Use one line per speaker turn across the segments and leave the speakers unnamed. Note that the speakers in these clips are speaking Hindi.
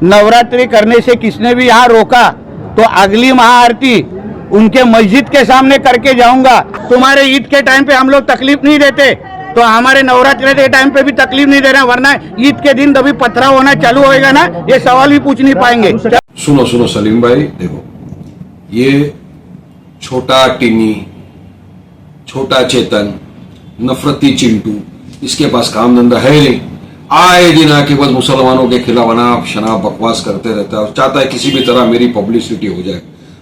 नवरात्रि करने से किसने भी यहाँ रोका तो अगली महाआरती उनके मस्जिद के सामने करके जाऊंगा। तुम्हारे ईद के टाइम पे हम लोग तकलीफ नहीं देते तो हमारे नवरात्रि के टाइम पे भी तकलीफ नहीं दे रहे, वरना ईद के दिन कभी पथराव होना चालू होएगा ना, ये सवाल भी पूछ नहीं पाएंगे।
सुनो सलीम भाई, देखो ये छोटा टिनी, छोटा चेतन, नफरती चिंटू, इसके पास काम धंधा है नहीं, आए दिन आके बस मुसलमानों के खिलाफ अनाप शनाप बकवास करते रहता है और चाहता है किसी भी तरह मेरी पब्लिसिटी हो जाए।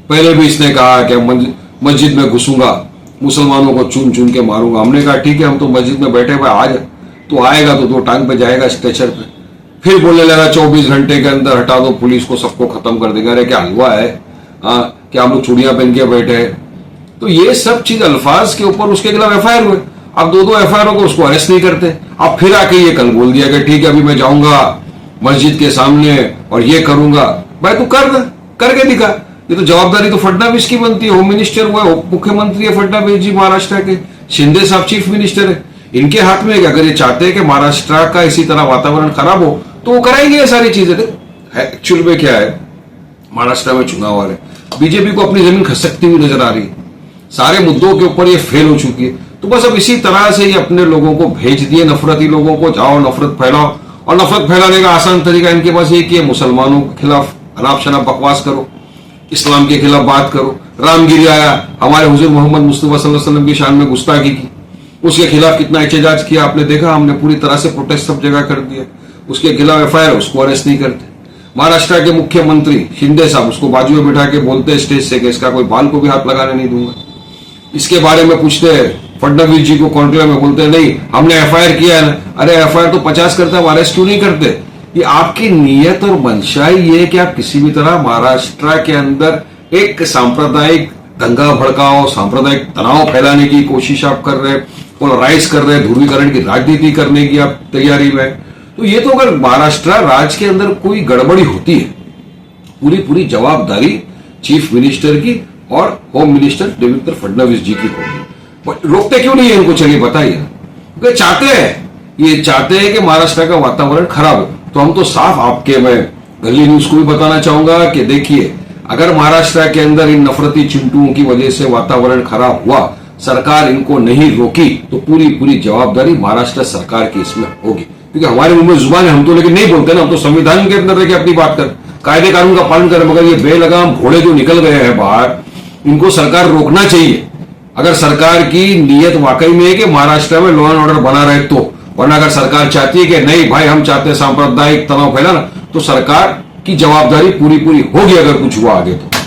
पहले भी इसने कहा कि मस्जिद में घुसूंगा, मुसलमानों को चुन चुन के मारूंगा। हमने कहा ठीक है, हम तो मस्जिद में बैठे हुए, आज तो आएगा तो 2 टांग पे जाएगा स्ट्रेचर पे। फिर बोलने लगा 24 घंटे के अंदर हटा दो पुलिस को, सबको खत्म कर देगा। अरे क्या हलवा है, क्या हम लोग चूड़ियां पहन के बैठे हैं? तो ये सब चीज अल्फाज के ऊपर उसके खिलाफ एफआईआर हुए। अब 2 एफआईआर को उसको अरेस्ट नहीं करते। अब फिर आके ये कल बोल दिया कि ठीक है अभी मैं जाऊंगा मस्जिद के सामने और ये करूंगा। भाई तू करके दिखा। ये तो जवाबदारी तो फडणवीस की बनती है। होम मिनिस्टर हुआ, मुख्यमंत्री है फडणवीस जी महाराष्ट्र के, शिंदे साहब चीफ मिनिस्टर है। इनके हाथ में अगर ये चाहते हैं कि महाराष्ट्र का इसी तरह वातावरण खराब हो तो वो कराएंगे ये सारी चीजें। एक्चुअल में क्या है, महाराष्ट्र में चुनाव आ रहे, बीजेपी को अपनी जमीन खसकती हुई नजर आ रही है। सारे मुद्दों के ऊपर ये फेल हो चुकी है। तो बस अब इसी तरह से ये अपने लोगों को भेज दिए, नफरती लोगों को, जाओ नफरत फैलाओ। और नफरत फैलाने का आसान तरीका इनके पास ये कि मुसलमानों के खिलाफ अनाप शनाप बकवास करो, इस्लाम के खिलाफ बात करो। रामगिरी आया, हमारे हुजूर मोहम्मद मुस्तफा सल्लल्लाहु अलैहि वसल्लम की शान में गुस्ताखी की, उसके खिलाफ कितना एहतजाज किया आपने देखा। हमने पूरी तरह से प्रोटेस्ट सब जगह कर दिया। उसके खिलाफ एफआईआर, उसको अरेस्ट नहीं करते। महाराष्ट्र के मुख्यमंत्री शिंदे साहब उसको बाजू में बिठा के बोलते स्टेज से कि इसका कोई बाल को भी हाथ लगाने नहीं दूंगा। इसके बारे में पूछते हैं फडणवीस जी को कॉन्क्लेव में, बोलते हैं नहीं हमने एफआईआर किया है ना। अरे एफआईआर तो 50 करते हैं, अरेस्ट क्यों नहीं करते? ये आपकी नीयत और मंशा ही है कि आप किसी भी तरह महाराष्ट्र के अंदर एक सांप्रदायिक दंगा भड़काओ, सांप्रदायिक तनाव फैलाने की कोशिश आप कर रहे हैं, पोलराइज कर रहे हैं, ध्रुवीकरण की राजनीति करने की आप तैयारी में। तो ये तो अगर महाराष्ट्र राज्य के अंदर कोई गड़बड़ी होती है, पूरी जवाबदारी चीफ मिनिस्टर की और होम मिनिस्टर देवेंद्र फडणवीस जी की होगी। रोकते क्यों नहीं है इनको, चलिए बताइए। क्योंकि चाहते हैं कि महाराष्ट्र का वातावरण खराब हो। तो हम तो साफ आपके, मैं गली न्यूज को भी बताना चाहूंगा कि देखिए, अगर महाराष्ट्र के अंदर इन नफरती चिंटुओं की वजह से वातावरण खराब हुआ, सरकार इनको नहीं रोकी, तो पूरी जवाबदारी महाराष्ट्र सरकार की इसमें होगी। क्योंकि हमारे मुंह में जुबान है, हम तो लेकिन नहीं बोलते ना, हम तो संविधान के अंदर रहकर अपनी बात कर, कायदे कानून का पालन करें। मगर ये बेलगाम घोड़े जो निकल गए हैं बाहर, इनको सरकार रोकना चाहिए। अगर सरकार की नीयत वाकई में है कि महाराष्ट्र में लॉ एंड ऑर्डर बना रहे तो, वरना अगर सरकार चाहती है कि नहीं भाई हम चाहते हैं सांप्रदायिक तनाव फैलाना, तो सरकार की जवाबदारी पूरी होगी अगर कुछ हुआ आगे तो।